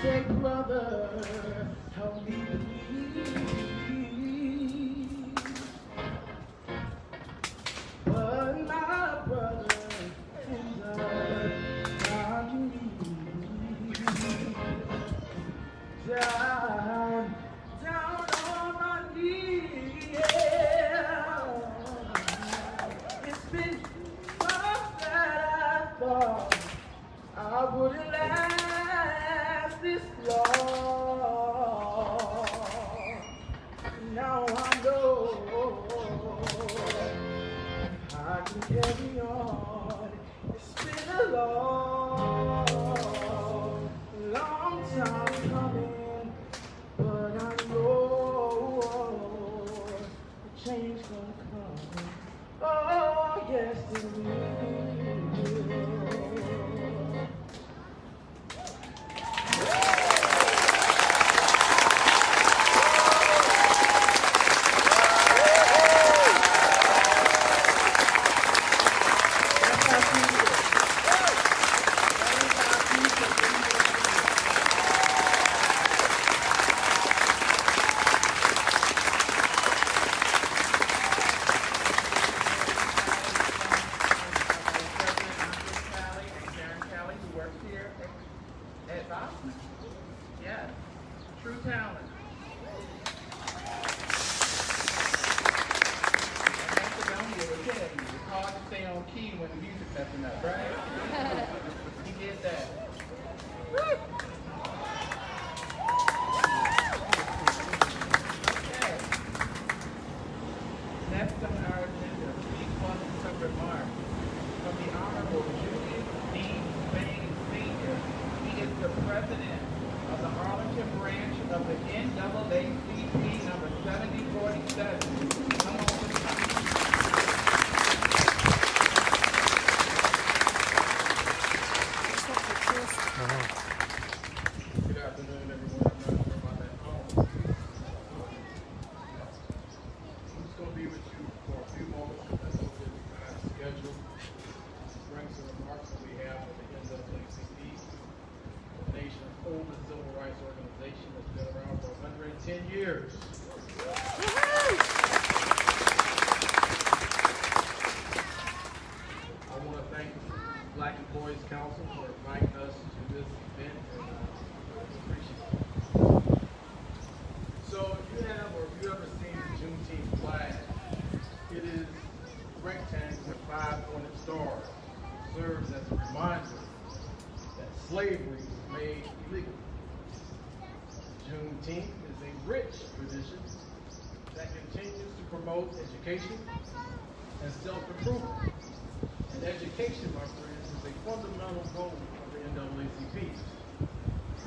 say, brother, help me please. But my brother and not me. Down, down on my knees. Yeah. It's been months that I thought I wouldn't last this long. Now I know I can carry on. It's been a long, long time coming, but I know the change gonna come. Oh, yes, it will. Yes, true talent. And Macedonia will tell you, it's hard to stay on key when the music's messing up, right? He did that. Okay. Next on our agenda, please welcome some remarks from the Honorable Julius D. Bain Sr. He is the president of the Arlington branch of the NAACP number 7047. Come on, please. Good afternoon, everyone. I'm not sure about that phone. I'm just going to be with you for a few moments. That's okay. We kind of schedule. Bring some remarks on behalf of the NAACP, the nation's oldest civil rights organization that's been around for 110 years. I want to thank Black Employees Council for inviting us to this event, and I appreciate it. So if you have or if you ever seen the Juneteenth flag, it is rectangle with 5-pointed stars. It serves as a reminder that slavery was made illegal. Juneteenth is a rich tradition that continues to promote education and self-improvement. And education, my friends, is a fundamental goal of the NAACP,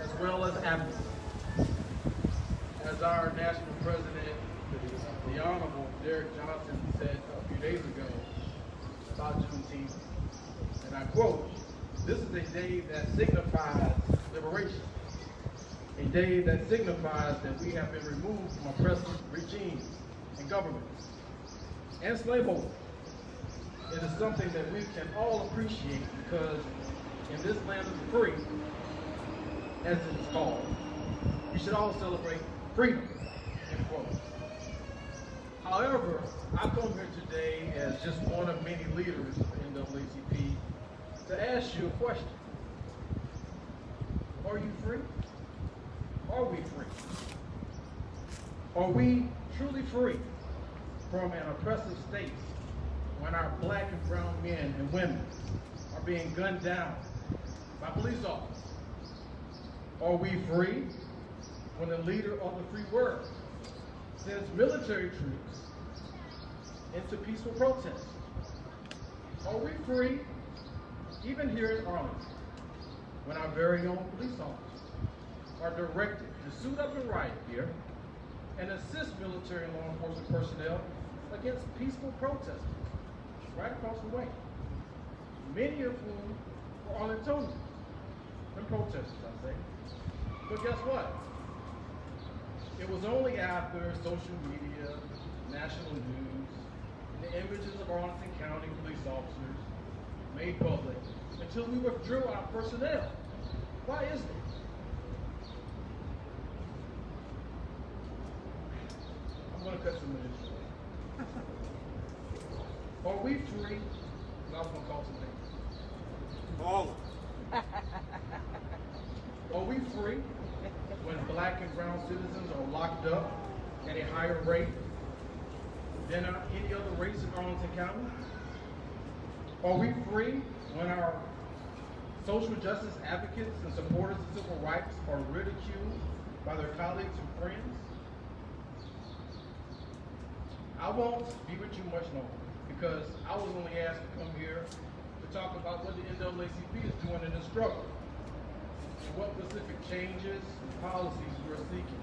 as well as advocacy. As our national president, the Honorable Derek Johnson, said a few days ago about Juneteenth, and I quote, "This is a day that signifies liberation, a day that signifies that we have been removed from oppressive regimes and governments and slaveholders. It is something that we can all appreciate because in this land of the free, as it is called, we should all celebrate freedom," end quote. However, I come here today as just one of many leaders of the NAACP to ask you a question. Are you free? Are we free? Are we truly free from an oppressive state when our black and brown men and women are being gunned down by police officers? Are we free when the leader of the free world sends military troops into peaceful protests? Are we free, even here in Arlington, when our very own police officers are directed to suit up in riot gear and assist military and law enforcement personnel against peaceful protesters right across the way, many of whom were Arlingtonians and protesters, I say. But guess what? It was only after social media, national news, and the images of Arlington County police officers made public until we withdrew our personnel. Why is that? cut some of this short. Are we free? I was gonna call some names. All Are we free when black and brown citizens are locked up at a higher rate than any other race in Arlington County? Are we free when our social justice advocates and supporters of civil rights are ridiculed by their colleagues and friends? I won't be with you much longer because I was only asked to come here to talk about what the NAACP is doing in this struggle and what specific changes and policies we're seeking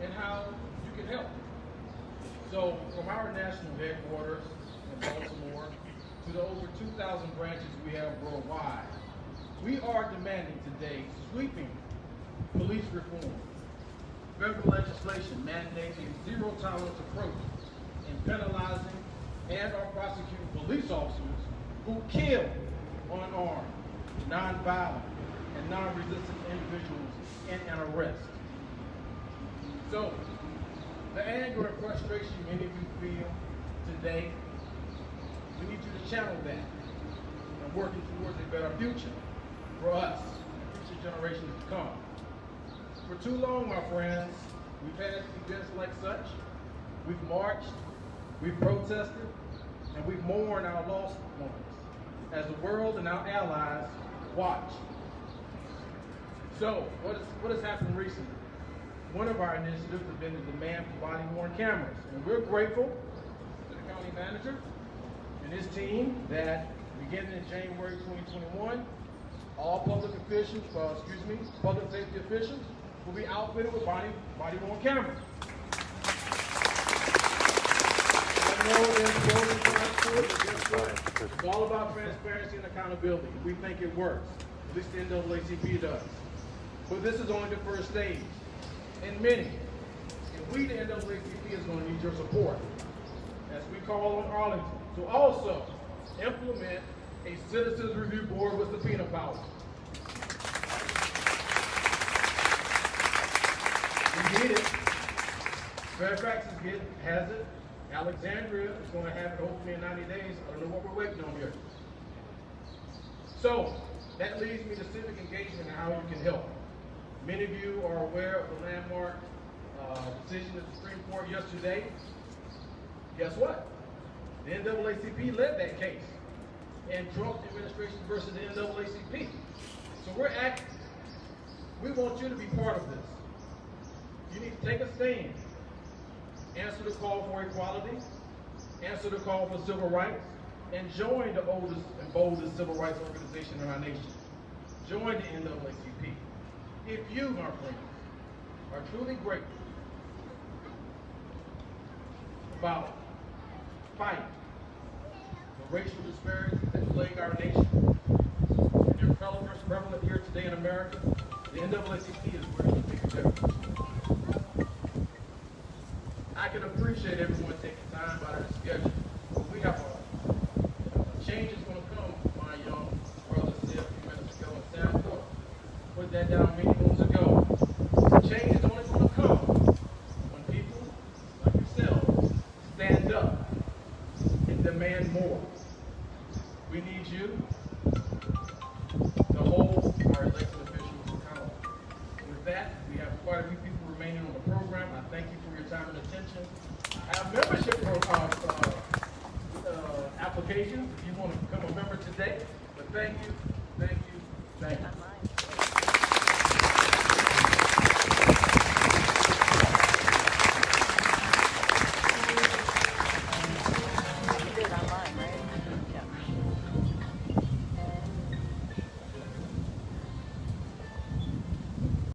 and how you can help. So from our national headquarters in Baltimore to the over 2,000 branches we have worldwide, we are demanding today sweeping police reform. Federal legislation mandating a zero-tolerance approach in penalizing and or prosecuting police officers who kill unarmed, nonviolent, and non-resistant individuals in an arrest. So, the anger and frustration many of you feel today, we need you to channel that and working towards a better future for us and future generations to come. For too long, my friends, we've had events like such. We've marched, we've protested, and we've mourned our lost ones as the world and our allies watch. So, what has happened recently? One of our initiatives has been the demand for body-worn cameras, and we're grateful to the county manager and his team that beginning in January 2021, all public officials, public safety officials will be outfitted with body-worn cameras. I know there's pros and cons to it, but guess what? It's all about transparency and accountability. We think it works. At least the NAACP does. But this is only the first stage. And many, and we, the NAACP, is going to need your support as we call on Arlington to also implement a citizens review board with subpoena power. We need it. Fairfax has it. Alexandria is going to have it hopefully in 90 days. I don't know what we're waiting on here. So that leads me to civic engagement and how you can help. Many of you are aware of the landmark decision of the Supreme Court yesterday. Guess what? The NAACP led that case in Trump administration versus the NAACP. So we're acting. We want you to be part of this. You need to take a stand. Answer the call for equality. Answer the call for civil rights. And join the oldest and boldest civil rights organization in our nation. Join the NAACP. If you, my friends, are truly grateful about fighting the racial disparities that plague our nation, and they're prevalent here today in America, the NAACP is where you make a difference. I can appreciate everyone taking time out of their schedule, but we have a change is going to come, my young brother said a few minutes ago in Sanford. Put that down many moons ago. Change is only going to come when people like yourselves stand up and demand more. We need you to hold our elected officials accountable. With that, we have quite a few people remaining on the program. I thank you for your time and attention. I have membership applications if you want to become a member today. But thank you, thank you, thank you.